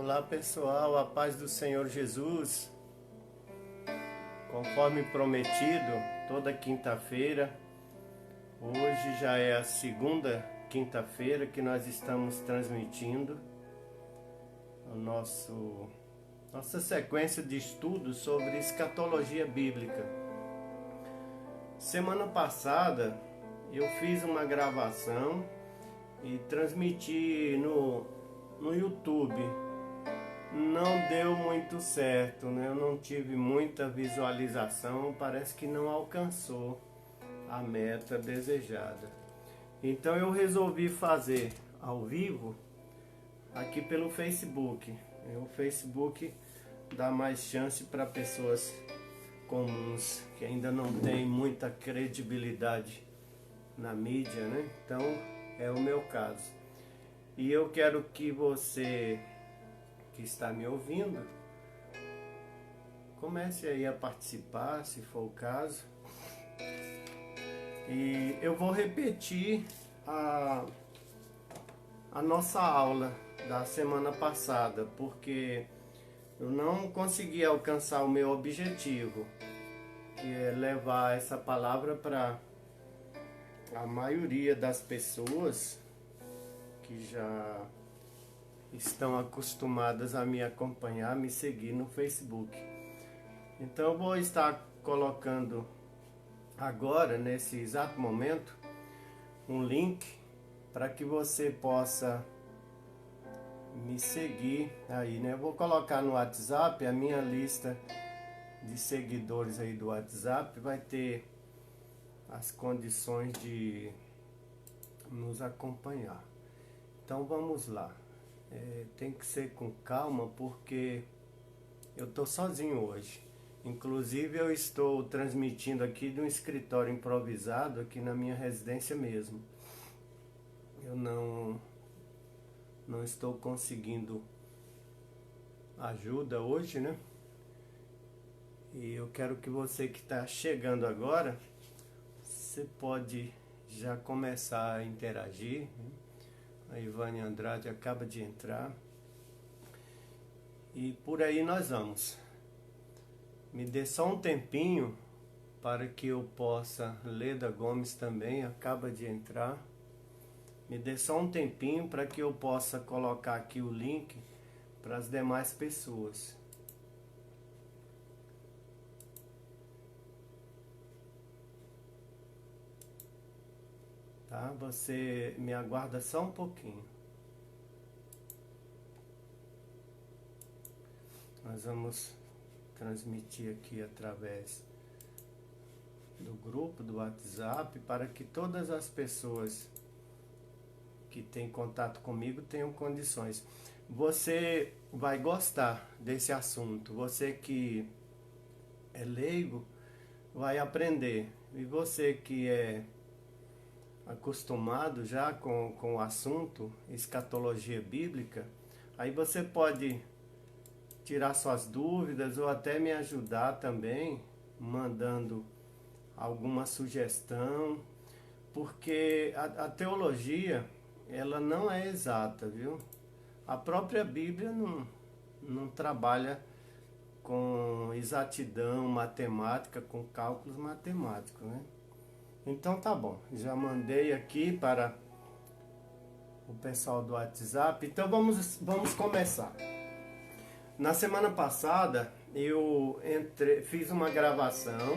Olá pessoal, a paz do Senhor Jesus. Conforme prometido, toda quinta-feira, hoje já é a segunda quinta-feira que nós estamos transmitindo nossa sequência de estudos sobre escatologia bíblica. Semana passada eu fiz uma gravação e transmiti no YouTube. Não deu muito certo, né? Eu não tive muita visualização, parece que não alcançou a meta desejada. Então eu resolvi fazer ao vivo aqui pelo Facebook. O Facebook dá mais chance para pessoas comuns que ainda não têm muita credibilidade na mídia, né? Então é o meu caso. E eu quero que você que está me ouvindo comece aí a participar, se for o caso. E eu vou repetir a nossa aula da semana passada, porque eu não consegui alcançar o meu objetivo, que é levar essa palavra para a maioria das pessoas que já estão acostumadas a me acompanhar, me seguir no Facebook. Então eu vou estar colocando agora, nesse exato momento, um link para que você possa me seguir aí, né? Eu vou colocar no WhatsApp, a minha lista de seguidores aí do WhatsApp vai ter as condições de nos acompanhar. Então vamos lá. Tem que ser com calma porque eu estou sozinho hoje. Inclusive eu estou transmitindo aqui de um escritório improvisado aqui na minha residência mesmo. Eu não estou conseguindo ajuda hoje, né? E eu quero que você que está chegando agora, você pode já começar a interagir, né? A Ivane Andrade acaba de entrar. E por aí nós vamos. Me dê só um tempinho para que eu possa... Leda Gomes também acaba de entrar. Me dê só um tempinho para que eu possa colocar aqui o link para as demais pessoas. Tá? Você me aguarda só um pouquinho. Nós vamos transmitir aqui através do grupo do WhatsApp para que todas as pessoas que têm contato comigo tenham condições. Você vai gostar desse assunto. Você que é leigo vai aprender. E você que é acostumado já com o assunto escatologia bíblica, aí você pode tirar suas dúvidas ou até me ajudar também, mandando alguma sugestão, porque a teologia, ela não é exata, viu? A própria Bíblia não trabalha com exatidão matemática, com cálculos matemáticos, né? Então tá bom, já mandei aqui para o pessoal do WhatsApp, então vamos começar. Na semana passada eu fiz uma gravação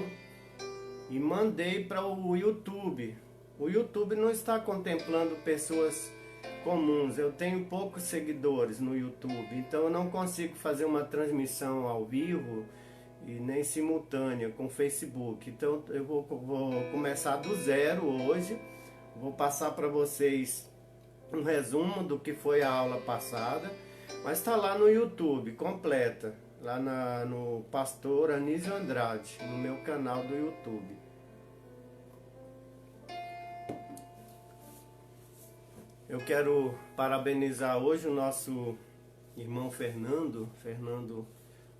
e mandei para o YouTube. O YouTube não está contemplando pessoas comuns. Eu tenho poucos seguidores no YouTube, então eu não consigo fazer uma transmissão ao vivo e nem simultânea com o Facebook. Então eu vou começar do zero hoje. Vou passar para vocês um resumo do que foi a aula passada. Mas está lá no YouTube, completa, lá no Pastor Anísio Andrade, no meu canal do YouTube. Eu quero parabenizar hoje o nosso irmão Fernando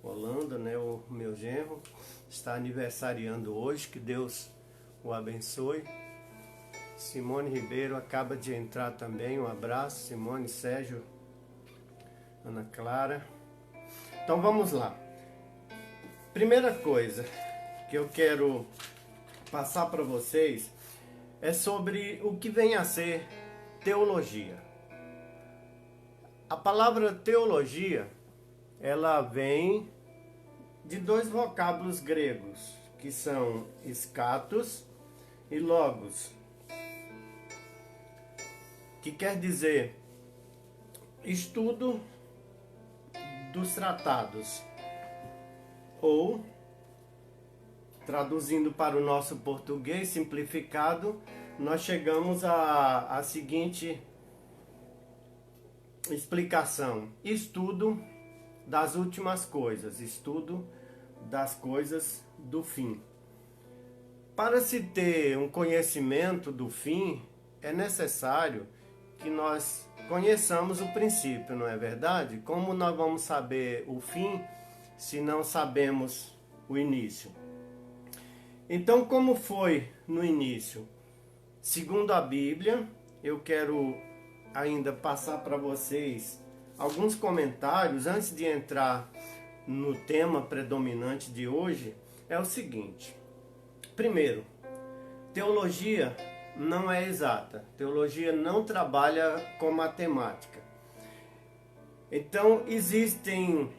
Holanda, né, o meu genro, está aniversariando hoje, que Deus o abençoe. Simone Ribeiro acaba de entrar também, um abraço, Simone. Sérgio Ana Clara. Então vamos lá. Primeira coisa que eu quero passar para vocês é sobre o que vem a ser teologia. A palavra teologia, ela vem de dois vocábulos gregos, que são skatos e logos, que quer dizer estudo dos tratados, ou, traduzindo para o nosso português simplificado, nós chegamos à seguinte explicação: estudo das últimas coisas, estudo das coisas do fim. Para se ter um conhecimento do fim, é necessário que nós conheçamos o princípio, não é verdade? Como nós vamos saber o fim se não sabemos o início? Então, como foi no início? Segundo a Bíblia, eu quero ainda passar para vocês alguns comentários antes de entrar no tema predominante de hoje. É o seguinte: primeiro, teologia não é exata. Teologia não trabalha com matemática. Então, existem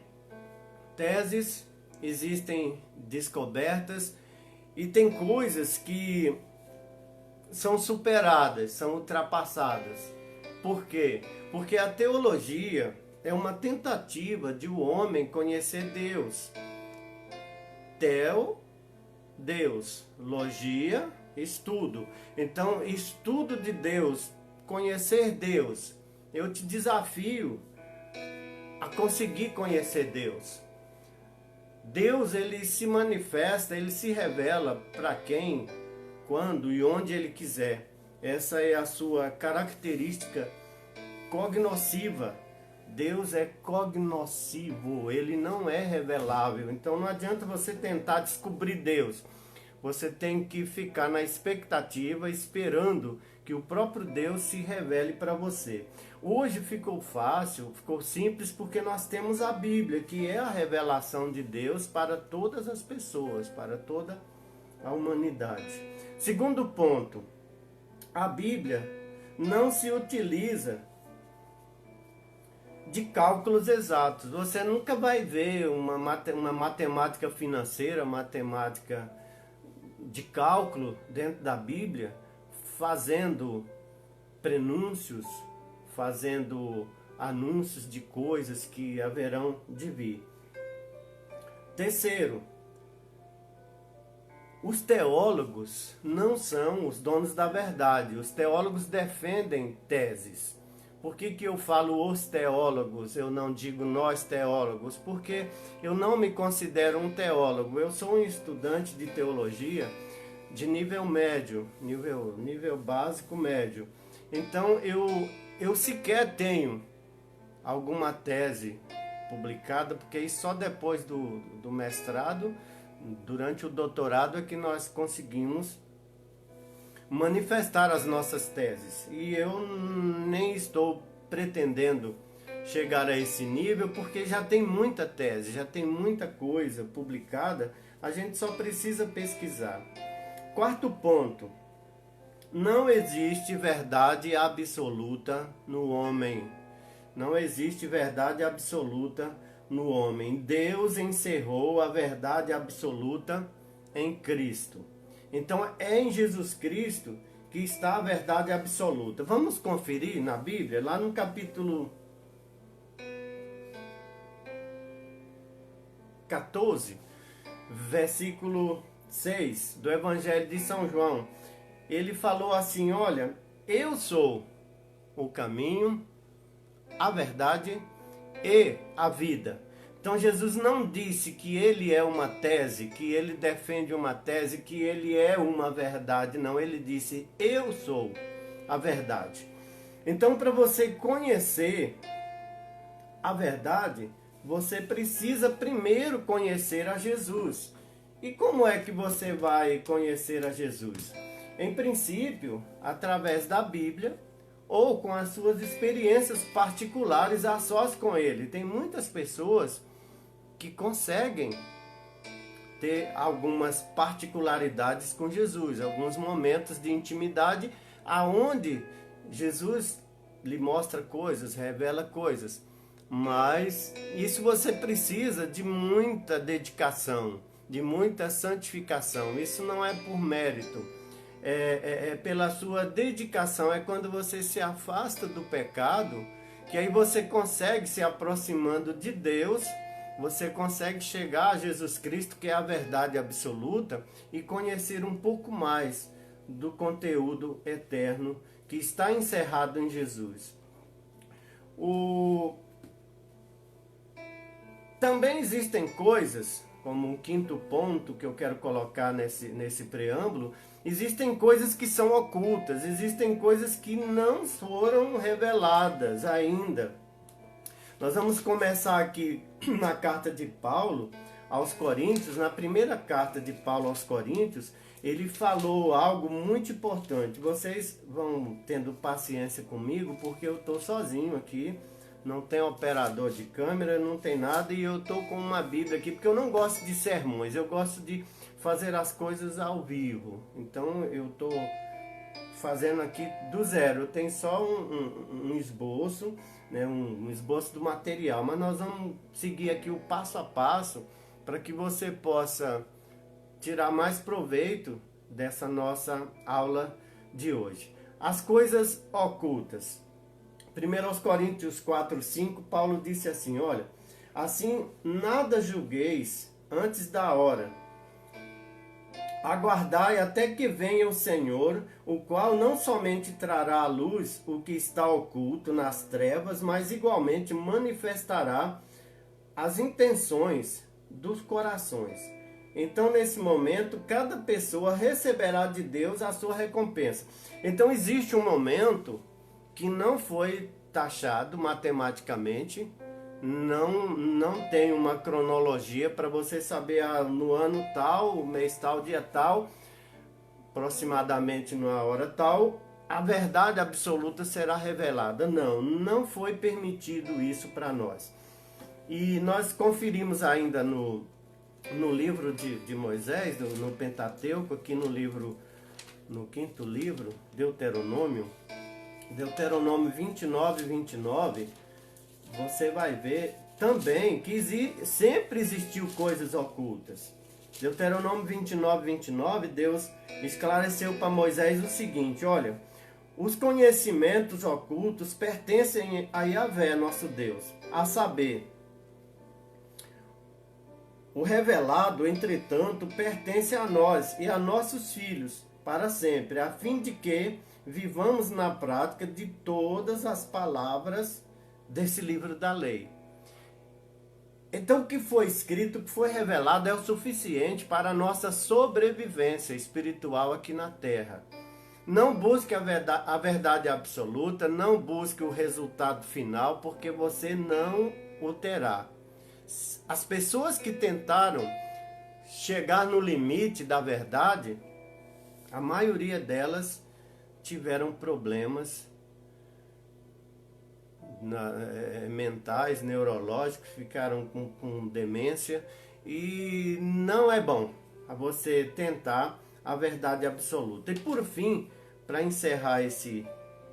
teses, existem descobertas e tem coisas que são superadas, são ultrapassadas. Por quê? Porque a teologia é uma tentativa de o homem conhecer Deus. Deus, logia, estudo. Então, estudo de Deus, conhecer Deus. Eu te desafio a conseguir conhecer Deus. Deus, ele se manifesta, ele se revela para quem, quando e onde ele quiser. Essa é a sua característica cognosciva. Deus é cognoscivo, ele não é revelável. Então não adianta você tentar descobrir Deus. Você tem que ficar na expectativa, esperando que o próprio Deus se revele para você. Hoje ficou fácil, ficou simples, porque nós temos a Bíblia, que é a revelação de Deus para todas as pessoas, para toda a humanidade. Segundo ponto, a Bíblia não se utiliza de cálculos exatos. Você nunca vai ver uma matemática financeira, matemática de cálculo dentro da Bíblia, fazendo prenúncios, fazendo anúncios de coisas que haverão de vir. Terceiro, os teólogos não são os donos da verdade. Os teólogos defendem teses. Por que eu falo os teólogos, eu não digo nós teólogos? Porque eu não me considero um teólogo. Eu sou um estudante de teologia de nível médio, nível básico médio. Então eu sequer tenho alguma tese publicada, porque isso só depois do mestrado, durante o doutorado, é que nós conseguimos manifestar as nossas teses. E eu nem estou pretendendo chegar a esse nível, porque já tem muita tese, já tem muita coisa publicada, a gente só precisa pesquisar. Quarto ponto: não existe verdade absoluta no homem. Não existe verdade absoluta no homem. Deus encerrou a verdade absoluta em Cristo. Então é em Jesus Cristo que está a verdade absoluta. Vamos conferir na Bíblia, lá no capítulo 14, versículo 6 do Evangelho de São João. Ele falou assim: olha, eu sou o caminho, a verdade e a vida. Então Jesus não disse que ele é uma tese, que ele defende uma tese, que ele é uma verdade. Não, ele disse: eu sou a verdade. Então, para você conhecer a verdade, você precisa primeiro conhecer a Jesus. E como é que você vai conhecer a Jesus? Em princípio, através da Bíblia ou com as suas experiências particulares a sós com Ele. Tem muitas pessoas que conseguem ter algumas particularidades com Jesus, alguns momentos de intimidade aonde Jesus lhe mostra coisas, revela coisas. Mas isso você precisa de muita dedicação, de muita santificação. Isso não é por mérito, é pela sua dedicação. É quando você se afasta do pecado, que aí você consegue, se aproximando de Deus, você consegue chegar a Jesus Cristo, que é a verdade absoluta, e conhecer um pouco mais do conteúdo eterno que está encerrado em Jesus. Também existem coisas, como um quinto ponto que eu quero colocar nesse preâmbulo, existem coisas que são ocultas, existem coisas que não foram reveladas ainda. Nós vamos começar aqui na carta de Paulo aos Coríntios. Na primeira carta de Paulo aos Coríntios, ele falou algo muito importante. Vocês vão tendo paciência comigo, porque eu estou sozinho aqui, não tem operador de câmera, não tem nada, e eu estou com uma Bíblia aqui, porque eu não gosto de sermões, eu gosto de fazer as coisas ao vivo. Então eu estou fazendo aqui do zero, eu tenho só um esboço, né, um esboço do material, mas nós vamos seguir aqui o passo a passo para que você possa tirar mais proveito dessa nossa aula de hoje. As coisas ocultas. 1 Coríntios 4:5, Paulo disse assim, olha, assim nada julgueis antes da hora. Aguardai até que venha o Senhor, o qual não somente trará à luz o que está oculto nas trevas, mas igualmente manifestará as intenções dos corações. Então, nesse momento, cada pessoa receberá de Deus a sua recompensa. Então, existe um momento que não foi taxado matematicamente, não tem uma cronologia para você saber no ano tal, mês tal, dia tal, aproximadamente numa hora tal, a verdade absoluta será revelada. Não foi permitido isso para nós. E nós conferimos ainda no livro de Moisés, no Pentateuco, aqui no quinto livro, Deuteronômio 29:29, você vai ver também que sempre existiu coisas ocultas. Deuteronômio 29:29, Deus esclareceu para Moisés o seguinte, olha, os conhecimentos ocultos pertencem a Yahvé, nosso Deus, a saber, o revelado, entretanto, pertence a nós e a nossos filhos para sempre, a fim de que vivamos na prática de todas as palavras desse livro da lei. Então, o que foi escrito, o que foi revelado é o suficiente para a nossa sobrevivência espiritual aqui na Terra. Não busque a verdade absoluta, não busque o resultado final, porque você não o terá. As pessoas que tentaram chegar no limite da verdade, a maioria delas tiveram problemas mentais, neurológicos, ficaram com demência, e não é bom a você tentar a verdade absoluta. E por fim, para encerrar esse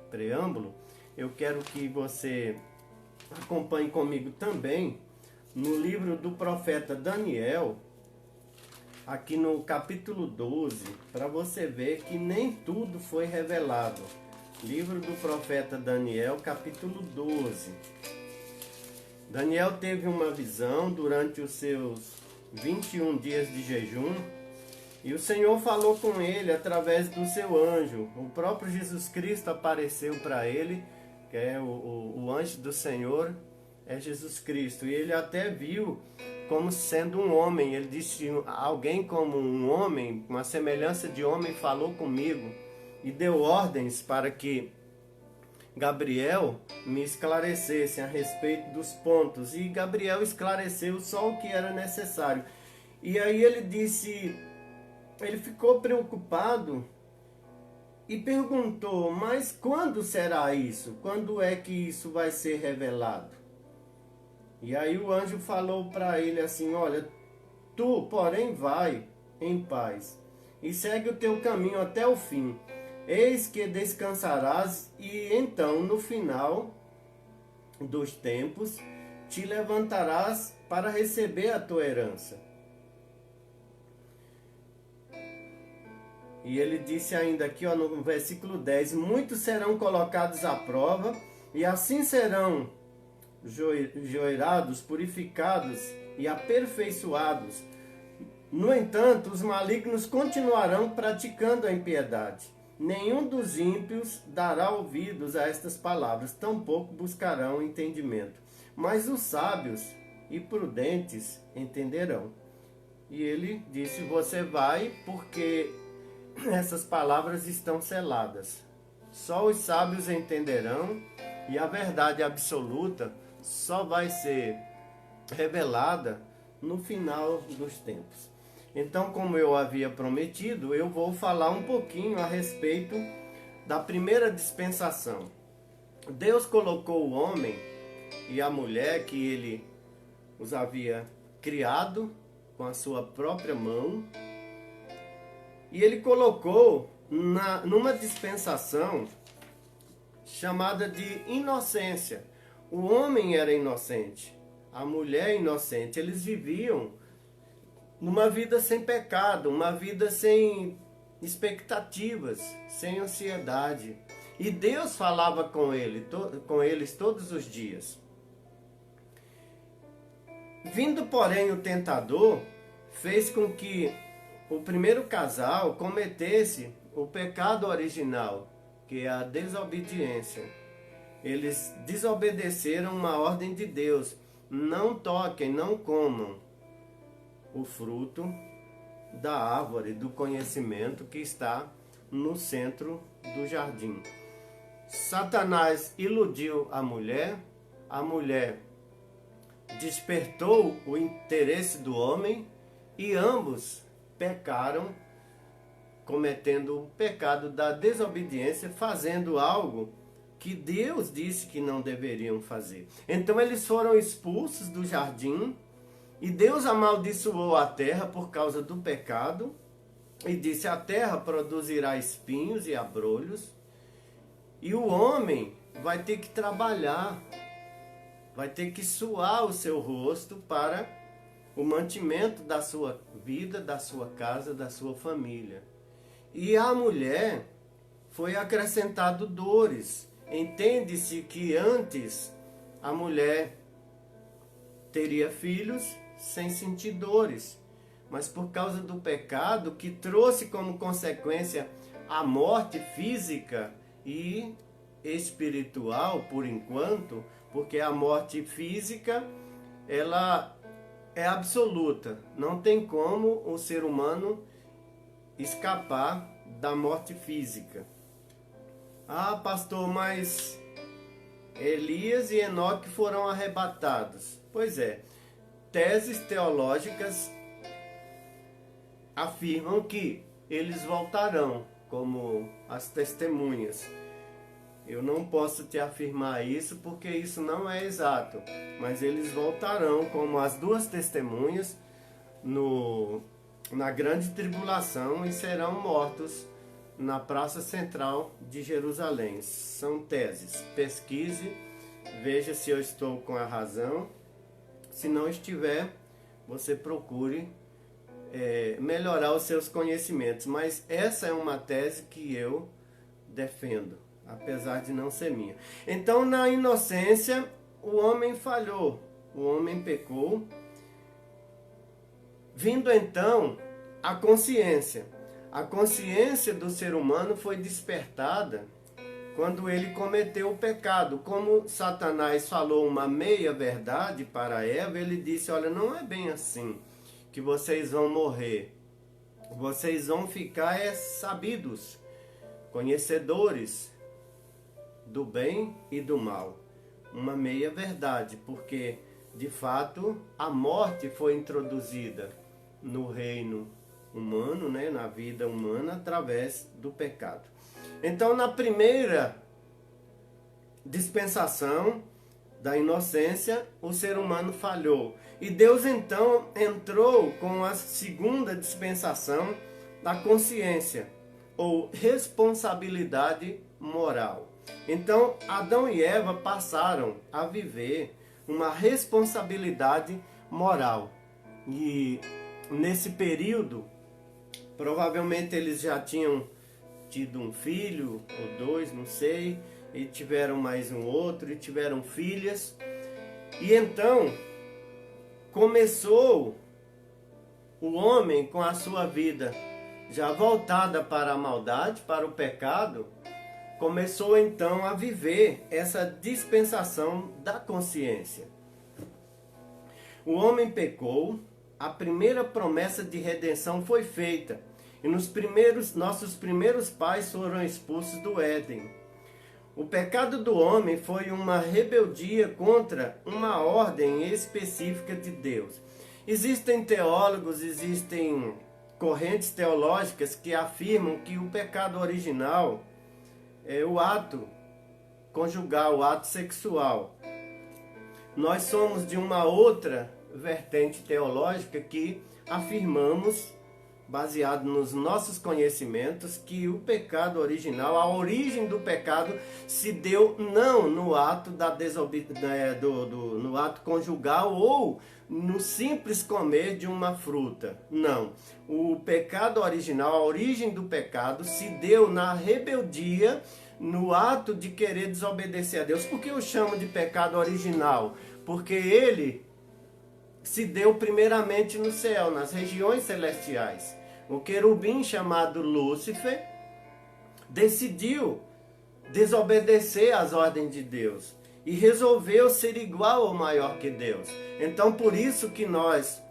preâmbulo, eu quero que você acompanhe comigo também no livro do profeta Daniel, aqui no capítulo 12, para você ver que nem tudo foi revelado. Livro do profeta Daniel, capítulo 12. Daniel teve uma visão durante os seus 21 dias de jejum, e o Senhor falou com ele através do seu anjo. O próprio Jesus Cristo apareceu para ele, que é o anjo do Senhor, é Jesus Cristo. E ele até viu como sendo um homem. Ele disse, alguém como um homem, com a semelhança de homem, falou comigo e deu ordens para que Gabriel me esclarecesse a respeito dos pontos. E Gabriel esclareceu só o que era necessário. E aí ele disse, ele ficou preocupado e perguntou: mas quando será isso? Quando é que isso vai ser revelado? E aí o anjo falou para ele assim: olha, tu, porém, vai em paz e segue o teu caminho até o fim. Eis que descansarás, e então, no final dos tempos, te levantarás para receber a tua herança. E ele disse ainda aqui, ó, no versículo 10: muitos serão colocados à prova, e assim serão joirados, purificados e aperfeiçoados. No entanto, os malignos continuarão praticando a impiedade. Nenhum dos ímpios dará ouvidos a estas palavras, tampouco buscarão entendimento. Mas os sábios e prudentes entenderão. E ele disse: você vai, porque essas palavras estão seladas. Só os sábios entenderão, e a verdade absoluta só vai ser revelada no final dos tempos. Então, como eu havia prometido, eu vou falar um pouquinho a respeito da primeira dispensação. Deus colocou o homem e a mulher, que ele os havia criado com a sua própria mão, e ele colocou numa dispensação chamada de inocência. O homem era inocente, a mulher inocente. Eles viviam numa vida sem pecado, uma vida sem expectativas, sem ansiedade. E Deus falava com eles todos os dias. Vindo, porém, o tentador, fez com que o primeiro casal cometesse o pecado original, que é a desobediência. Eles desobedeceram uma ordem de Deus: não toquem, não comam o fruto da árvore do conhecimento que está no centro do jardim. Satanás iludiu a mulher despertou o interesse do homem, e ambos pecaram, cometendo o pecado da desobediência, fazendo algo que Deus disse que não deveriam fazer. Então eles foram expulsos do jardim, e Deus amaldiçoou a terra por causa do pecado, e disse: a terra produzirá espinhos e abrolhos, e o homem vai ter que trabalhar, vai ter que suar o seu rosto para o mantimento da sua vida, da sua casa, da sua família. E a mulher foi acrescentado dores. Entende-se que antes a mulher teria filhos sem sentir dores, mas por causa do pecado, que trouxe como consequência a morte física e espiritual, por enquanto, porque a morte física, ela é absoluta. Não tem como o ser humano escapar da morte física. Ah, pastor, mas Elias e Enoque foram arrebatados. Pois é, teses teológicas afirmam que eles voltarão como as testemunhas. Eu não posso te afirmar isso porque isso não é exato, mas eles voltarão como as duas testemunhas na grande tribulação e serão mortos na praça central de Jerusalém. São teses. Pesquise, veja se eu estou com a razão. Se não estiver, você procure melhorar os seus conhecimentos. Mas essa é uma tese que eu defendo, apesar de não ser minha. Então, na inocência, o homem falhou, o homem pecou. Vindo então a consciência. A consciência do ser humano foi despertada quando ele cometeu o pecado. Como Satanás falou uma meia-verdade para Eva, ele disse: olha, não é bem assim que vocês vão morrer. Vocês vão ficar sabidos, conhecedores do bem e do mal. Uma meia-verdade, porque de fato a morte foi introduzida no reino humano, né, na vida humana, através do pecado. Então, na primeira dispensação da inocência, o ser humano falhou. E Deus então entrou com a segunda dispensação da consciência, ou responsabilidade moral. Então, Adão e Eva passaram a viver uma responsabilidade moral. E nesse período, provavelmente eles já tinham tido um filho ou dois, não sei, e tiveram mais um outro, e tiveram filhas. E então começou o homem com a sua vida já voltada para a maldade, para o pecado, começou então a viver essa dispensação da consciência. O homem pecou, a primeira promessa de redenção foi feita, e nossos primeiros pais foram expulsos do Éden. O pecado do homem foi uma rebeldia contra uma ordem específica de Deus. Existem teólogos, existem correntes teológicas que afirmam que o pecado original é o ato conjugal, o ato sexual. Nós somos de uma outra vertente teológica que afirmamos, baseado nos nossos conhecimentos, que o pecado original, a origem do pecado, se deu não no ato no ato conjugal ou no simples comer de uma fruta. Não. O pecado original, a origem do pecado, se deu na rebeldia, no ato de querer desobedecer a Deus. Por que eu chamo de pecado original? Porque ele se deu primeiramente no céu, nas regiões celestiais. O querubim chamado Lúcifer decidiu desobedecer às ordens de Deus e resolveu ser igual ou maior que Deus. Então, por isso que nós,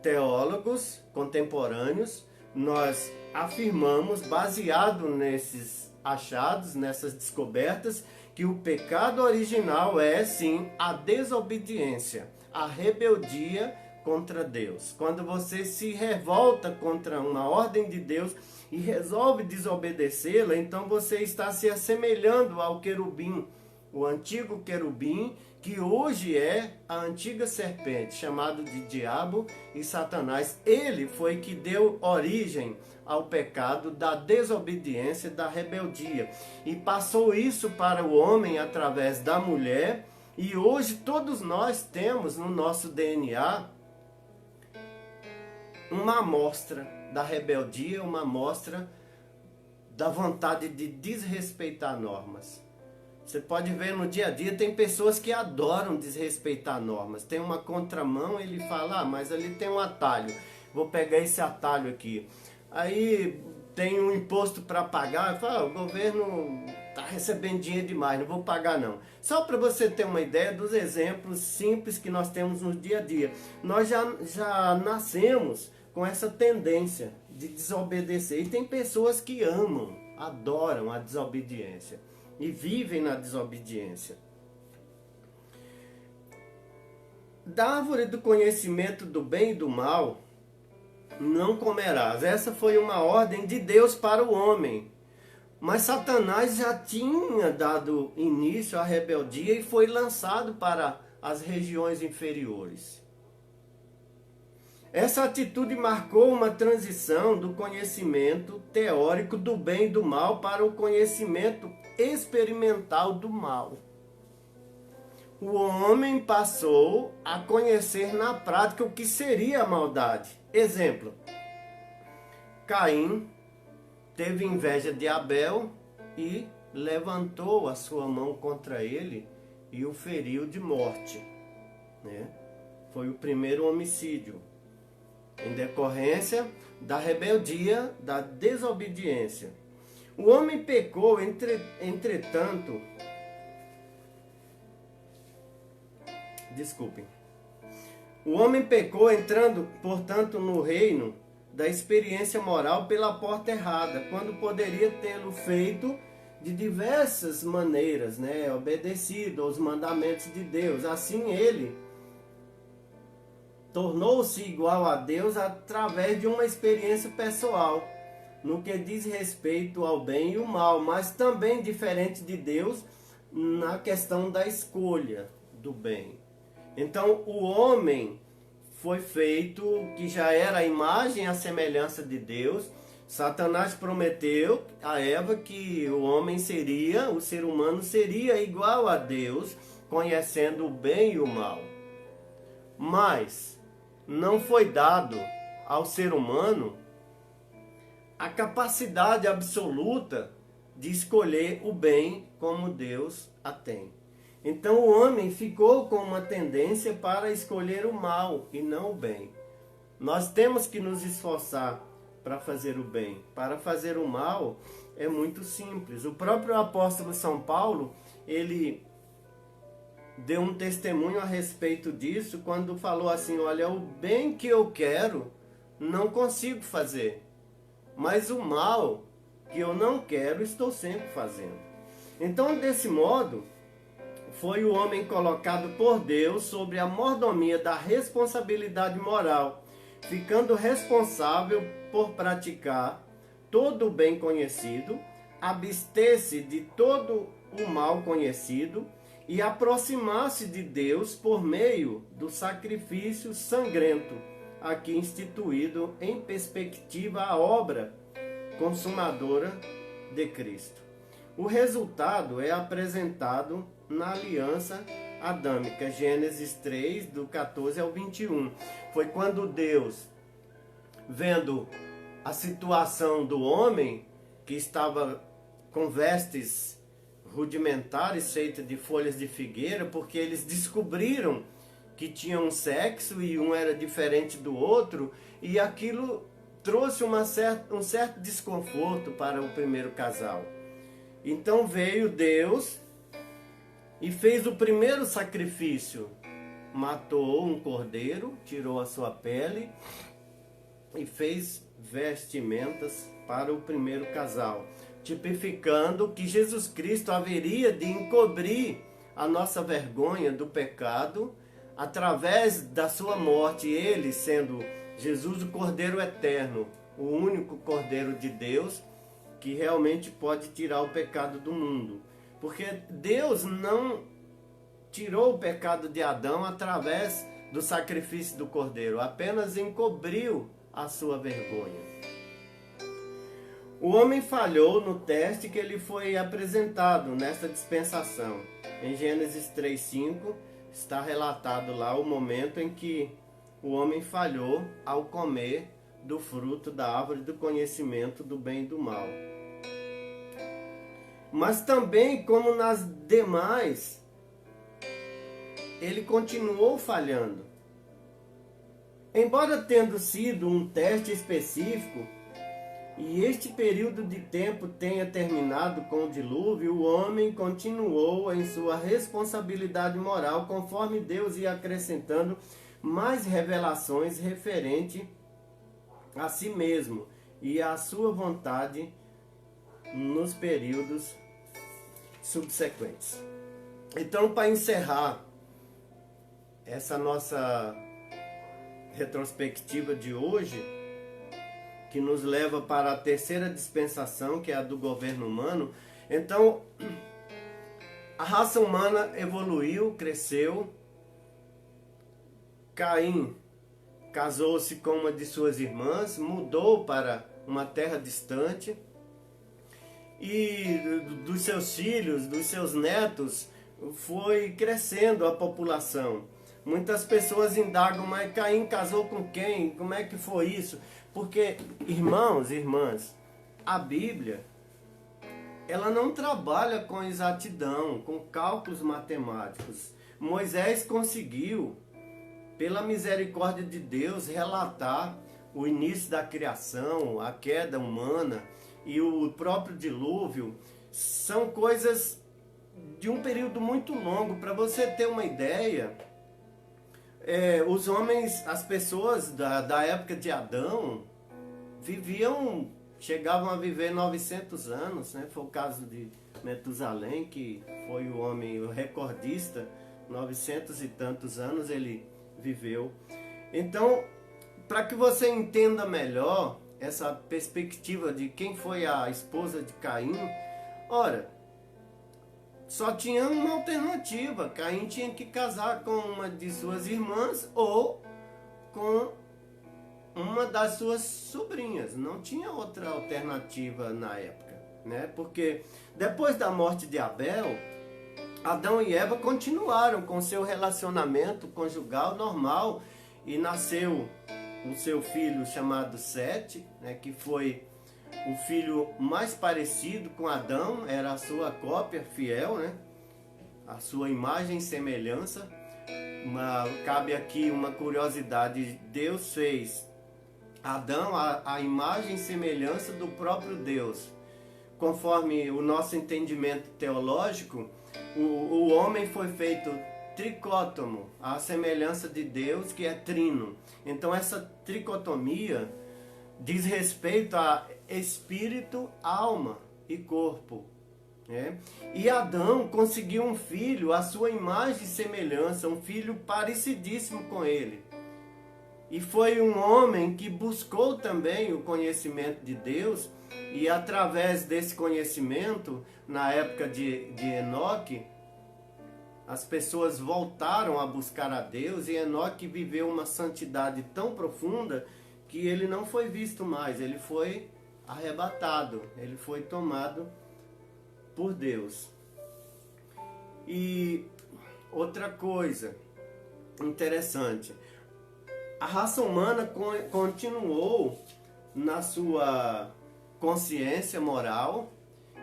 teólogos contemporâneos, nós afirmamos, baseado nesses achados, nessas descobertas, que o pecado original é, sim, a desobediência, a rebeldia contra Deus. Quando você se revolta contra uma ordem de Deus e resolve desobedecê-la, então você está se assemelhando ao querubim, o antigo querubim, que hoje é a antiga serpente, chamado de diabo e Satanás. Ele foi que deu origem ao pecado da desobediência, da rebeldia, e passou isso para o homem através da mulher. E hoje todos nós temos no nosso DNA uma amostra da rebeldia, uma amostra da vontade de desrespeitar normas. Você pode ver no dia a dia, tem pessoas que adoram desrespeitar normas. Tem uma contramão, ele fala, mas ali tem um atalho, vou pegar esse atalho aqui. Aí tem um imposto para pagar, fala, o governo está recebendo dinheiro demais, não vou pagar não. Só para você ter uma ideia dos exemplos simples que nós temos no dia a dia. Nós já nascemos com essa tendência de desobedecer. E tem pessoas que amam, adoram a desobediência e vivem na desobediência. Da árvore do conhecimento do bem e do mal não comerás. Essa foi uma ordem de Deus para o homem. Mas Satanás já tinha dado início à rebeldia e foi lançado para as regiões inferiores. Essa atitude marcou uma transição do conhecimento teórico do bem e do mal para o conhecimento experimental do mal. O homem passou a conhecer na prática o que seria a maldade. Exemplo: Caim teve inveja de Abel e levantou a sua mão contra ele e o feriu de morte, né? Foi o primeiro homicídio, em decorrência da rebeldia, da desobediência. O homem pecou, entretanto, o homem pecou entrando, portanto, no reino da experiência moral pela porta errada, quando poderia tê-lo feito de diversas maneiras, né? Obedecido aos mandamentos de Deus. Assim ele tornou-se igual a Deus através de uma experiência pessoal, no que diz respeito ao bem e o mal, mas também diferente de Deus na questão da escolha do bem. Então o homem foi feito que já era a imagem e a semelhança de Deus. Satanás prometeu a Eva que o homem seria, o ser humano seria igual a Deus, conhecendo o bem e o mal. Mas não foi dado ao ser humano a capacidade absoluta de escolher o bem como Deus a tem. Então o homem ficou com uma tendência para escolher o mal e não o bem. Nós temos que nos esforçar para fazer o bem. Para fazer o mal é muito simples. O próprio apóstolo São Paulo, ele deu um testemunho a respeito disso quando falou assim: olha, o bem que eu quero não consigo fazer, mas o mal que eu não quero estou sempre fazendo. Então, desse modo, foi o homem colocado por Deus sobre a mordomia da responsabilidade moral, ficando responsável por praticar todo o bem conhecido, abster-se de todo o mal conhecido e aproximar-se de Deus por meio do sacrifício sangrento, aqui instituído em perspectiva à obra consumadora de Cristo. O resultado é apresentado na aliança adâmica, Gênesis 3, do 14 ao 21. Foi quando Deus, vendo a situação do homem, que estava com vestes rudimentares feitas de folhas de figueira, porque eles descobriram que tinham um sexo e um era diferente do outro, e aquilo trouxe um certo desconforto para o primeiro casal. Então veio Deus e fez o primeiro sacrifício. Matou um cordeiro, tirou a sua pele e fez vestimentas para o primeiro casal, tipificando que Jesus Cristo haveria de encobrir a nossa vergonha do pecado através da sua morte, ele sendo Jesus o Cordeiro Eterno, o único Cordeiro de Deus que realmente pode tirar o pecado do mundo. Porque Deus não tirou o pecado de Adão através do sacrifício do Cordeiro, apenas encobriu a sua vergonha. O homem falhou no teste que lhe foi apresentado nesta dispensação. Em Gênesis 3:5 está relatado lá o momento em que o homem falhou ao comer do fruto da árvore do conhecimento do bem e do mal. Mas também, como nas demais, ele continuou falhando. Embora tendo sido um teste específico, e este período de tempo tenha terminado com o dilúvio, o homem continuou em sua responsabilidade moral, conforme Deus ia acrescentando mais revelações referente a si mesmo e à sua vontade nos períodos subsequentes. Então, para encerrar essa nossa retrospectiva de hoje, que nos leva para a terceira dispensação, que é a do governo humano. Então, a raça humana evoluiu, cresceu. Caim casou-se com uma de suas irmãs, mudou para uma terra distante, e dos seus filhos, dos seus netos, foi crescendo a população. Muitas pessoas indagam, mas Caim casou com quem? Como é que foi isso? Porque, irmãos e irmãs, a Bíblia, ela não trabalha com exatidão, com cálculos matemáticos. Moisés conseguiu, pela misericórdia de Deus, relatar o início da criação, a queda humana e o próprio dilúvio. São coisas de um período muito longo. Para você ter uma ideia, os homens, as pessoas da época de Adão, chegavam a viver 900 anos, né? Foi o caso de Metusalém, que foi o homem, o recordista, 900 e tantos anos ele viveu. Então, para que você entenda melhor essa perspectiva de quem foi a esposa de Caim, ora, só tinha uma alternativa. Caim tinha que casar com uma de suas irmãs ou com uma das suas sobrinhas. Não tinha outra alternativa na época, né? Porque depois da morte de Abel, Adão e Eva continuaram com seu relacionamento conjugal normal e nasceu o seu filho chamado Sete, né, que foi o filho mais parecido com Adão, era a sua cópia fiel, né, a sua imagem e semelhança. Cabe aqui uma curiosidade: Deus fez Adão a imagem e semelhança do próprio Deus. Conforme o nosso entendimento teológico, o homem foi feito tricótomo, à semelhança de Deus, que é trino. Então essa tricotomia diz respeito a espírito, alma e corpo, né? E Adão conseguiu um filho à sua imagem e semelhança, um filho parecidíssimo com ele. E foi um homem que buscou também o conhecimento de Deus, e através desse conhecimento, na época de Enoque, as pessoas voltaram a buscar a Deus, e Enoque viveu uma santidade tão profunda que ele não foi visto mais, ele foi arrebatado, ele foi tomado por Deus. E outra coisa interessante, a raça humana continuou na sua consciência moral,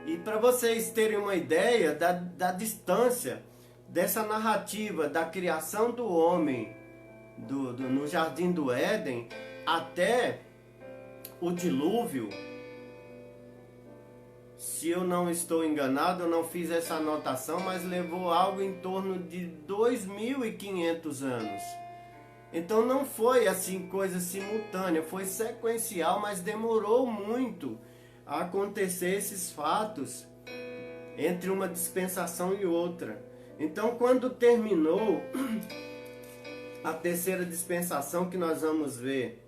e para vocês terem uma ideia da distância dessa narrativa da criação do homem no Jardim do Éden até o dilúvio, se eu não estou enganado, eu não fiz essa anotação, mas levou algo em torno de 2.500 anos. Então não foi assim coisa simultânea, foi sequencial, mas demorou muito a acontecer esses fatos entre uma dispensação e outra. Então quando terminou a terceira dispensação, que nós vamos ver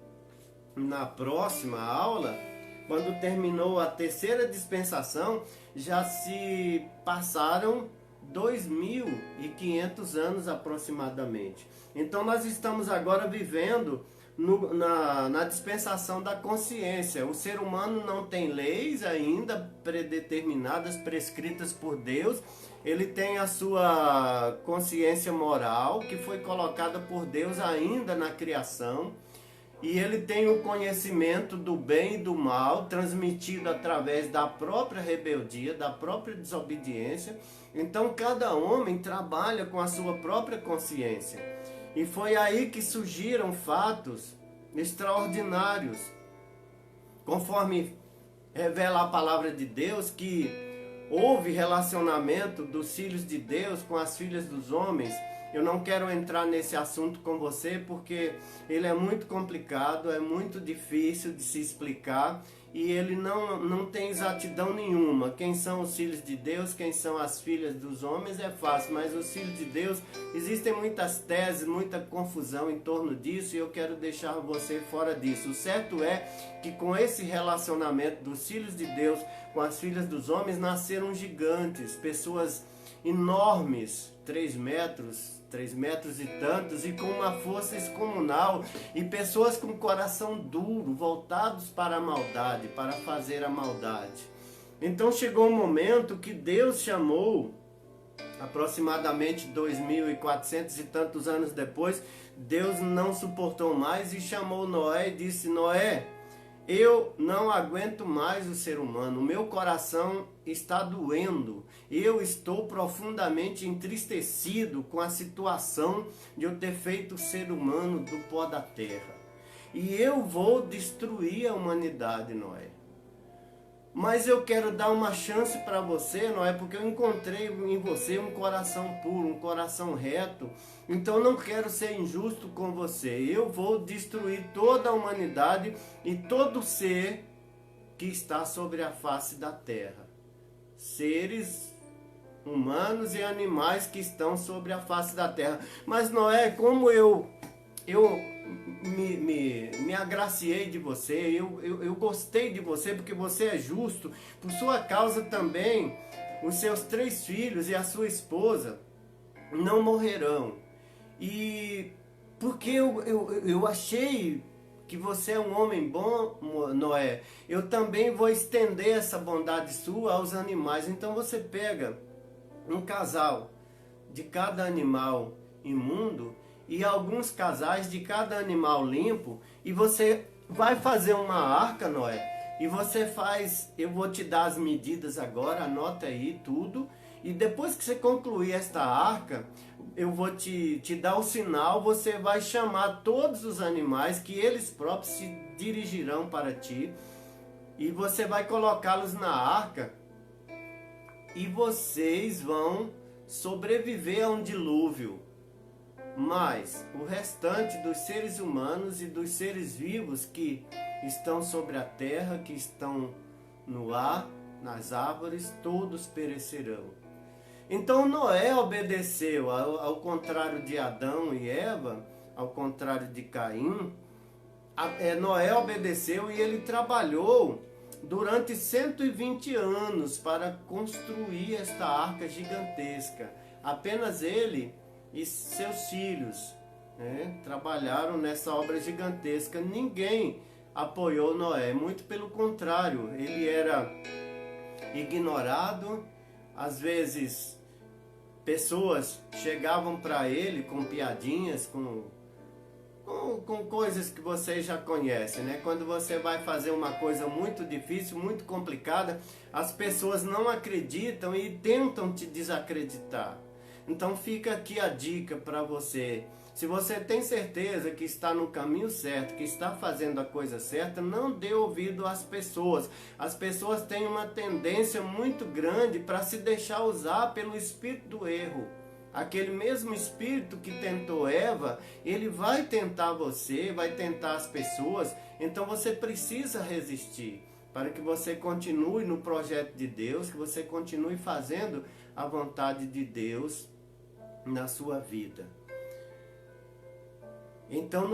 na próxima aula, quando terminou a terceira dispensação, já se passaram 2.500 anos aproximadamente. Então nós estamos agora vivendo na dispensação da consciência. O ser humano não tem leis ainda predeterminadas, prescritas por Deus. Ele tem a sua consciência moral, que foi colocada por Deus ainda na criação. E ele tem o conhecimento do bem e do mal, transmitido através da própria rebeldia, da própria desobediência. Então cada homem trabalha com a sua própria consciência. E foi aí que surgiram fatos extraordinários. Conforme revela a palavra de Deus, que houve relacionamento dos filhos de Deus com as filhas dos homens. Eu não quero entrar nesse assunto com você porque ele é muito complicado, é muito difícil de se explicar e ele não tem exatidão nenhuma. Quem são os filhos de Deus, quem são as filhas dos homens é fácil, mas os filhos de Deus, existem muitas teses, muita confusão em torno disso, e eu quero deixar você fora disso. O certo é que com esse relacionamento dos filhos de Deus com as filhas dos homens nasceram gigantes, pessoas enormes, 3 metros e tantos, e com uma força excomunal, e pessoas com coração duro, voltados para a maldade, para fazer a maldade. Então chegou um momento que Deus chamou, aproximadamente 2.400 e tantos anos depois, Deus não suportou mais e chamou Noé e disse: Noé, eu não aguento mais o ser humano, o meu coração está doendo, eu estou profundamente entristecido com a situação de eu ter feito o ser humano do pó da terra. E eu vou destruir a humanidade, Noé. Mas eu quero dar uma chance para você, Noé, porque eu encontrei em você um coração puro, um coração reto. Então eu não quero ser injusto com você. Eu vou destruir toda a humanidade e todo ser que está sobre a face da terra. Seres humanos e animais que estão sobre a face da terra. Mas Noé, como eu me agraciei de você, eu gostei de você porque você é justo. Por sua causa também, os seus 3 filhos e a sua esposa não morrerão. E porque eu achei que você é um homem bom, Noé, eu também vou estender essa bondade sua aos animais. Então você pega um casal de cada animal imundo e alguns casais de cada animal limpo, e você vai fazer uma arca, Noé, e você faz, eu vou te dar as medidas agora, anota aí tudo, e depois que você concluir esta arca, eu vou te dar o sinal, você vai chamar todos os animais que eles próprios se dirigirão para ti, e você vai colocá-los na arca, e vocês vão sobreviver a um dilúvio. Mas o restante dos seres humanos e dos seres vivos que estão sobre a terra, que estão no ar, nas árvores, todos perecerão. Então Noé obedeceu, ao contrário de Adão e Eva, ao contrário de Caim, Noé obedeceu e ele trabalhou durante 120 anos para construir esta arca gigantesca. Apenas ele e seus filhos, né, trabalharam nessa obra gigantesca. Ninguém apoiou Noé, muito pelo contrário, ele era ignorado. Às vezes pessoas chegavam para ele com piadinhas, com coisas que vocês já conhecem, né? Quando você vai fazer uma coisa muito difícil, muito complicada, as pessoas não acreditam e tentam te desacreditar. Então fica aqui a dica para você. Se você tem certeza que está no caminho certo, que está fazendo a coisa certa, não dê ouvido às pessoas. As pessoas têm uma tendência muito grande para se deixar usar pelo espírito do erro. Aquele mesmo espírito que tentou Eva, ele vai tentar você, vai tentar as pessoas. Então você precisa resistir para que você continue no projeto de Deus, que você continue fazendo a vontade de Deus na sua vida. Então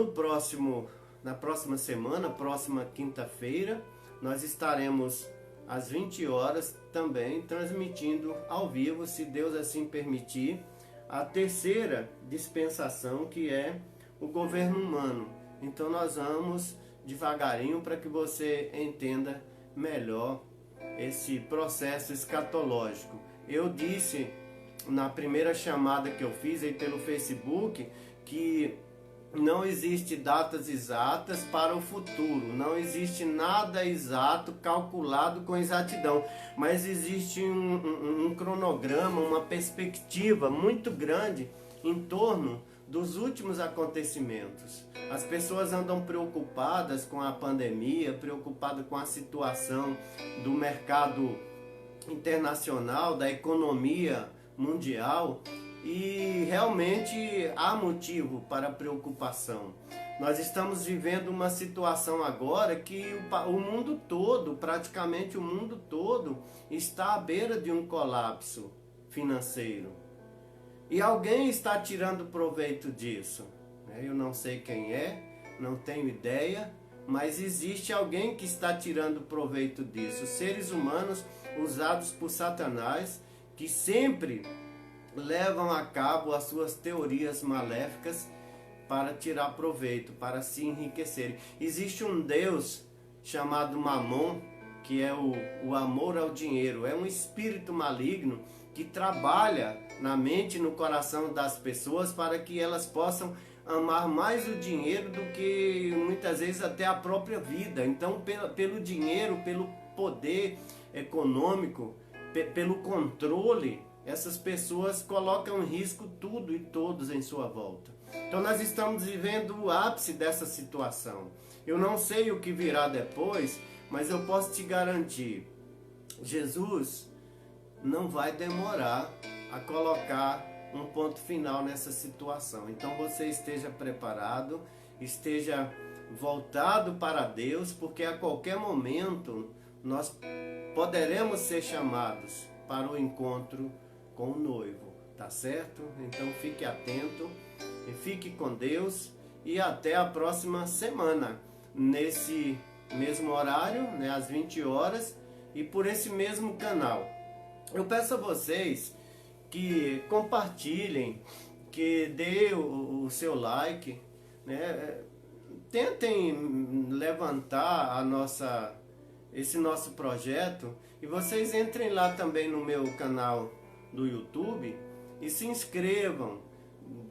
na próxima semana, próxima quinta-feira, nós estaremos às 20 horas também transmitindo ao vivo, se Deus assim permitir, a terceira dispensação, que é o governo humano. Então nós vamos devagarinho para que você entenda melhor esse processo escatológico. Eu disse na primeira chamada que eu fiz aí pelo Facebook que não existe datas exatas para o futuro, não existe nada exato calculado com exatidão, mas existe um cronograma, uma perspectiva muito grande em torno dos últimos acontecimentos. As pessoas andam preocupadas com a pandemia, preocupadas com a situação do mercado internacional, da economia mundial, e realmente há motivo para preocupação. Nós estamos vivendo uma situação agora que o mundo todo, praticamente o mundo todo, está à beira de um colapso financeiro. E alguém está tirando proveito disso. Eu não sei quem é, não tenho ideia, mas existe alguém que está tirando proveito disso. Seres humanos usados por Satanás, que sempre levam a cabo as suas teorias maléficas para tirar proveito, para se enriquecerem. Existe um Deus chamado Mamon, que é o amor ao dinheiro. É um espírito maligno que trabalha na mente e no coração das pessoas para que elas possam amar mais o dinheiro do que muitas vezes até a própria vida. Então, pelo dinheiro, pelo poder econômico, pelo controle, essas pessoas colocam em risco tudo e todos em sua volta. Então nós estamos vivendo o ápice dessa situação. Eu não sei o que virá depois, mas eu posso te garantir, Jesus não vai demorar a colocar um ponto final nessa situação. Então você esteja preparado, esteja voltado para Deus, porque a qualquer momento nós poderemos ser chamados para o encontro com o noivo, tá certo? Então fique atento e fique com Deus e até a próxima semana, nesse mesmo horário, né, às 20 horas, e por esse mesmo canal. Eu peço a vocês que compartilhem, que dê o seu like, né? Tentem levantar esse nosso projeto, e vocês entrem lá também no meu canal do YouTube e se inscrevam,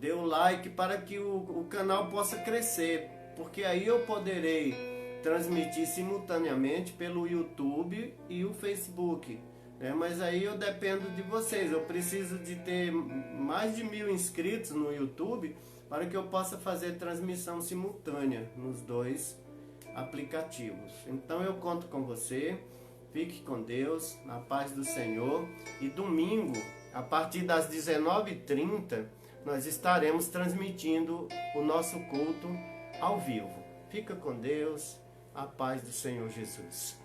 dê o like para que o canal possa crescer, porque aí eu poderei transmitir simultaneamente pelo YouTube e o Facebook, né? Mas aí eu dependo de vocês, eu preciso de ter mais de 1000 inscritos no YouTube para que eu possa fazer transmissão simultânea nos dois aplicativos. Então eu conto com você, fique com Deus, na paz do Senhor, e domingo, a partir das 19h30, nós estaremos transmitindo o nosso culto ao vivo. Fica com Deus, a paz do Senhor Jesus.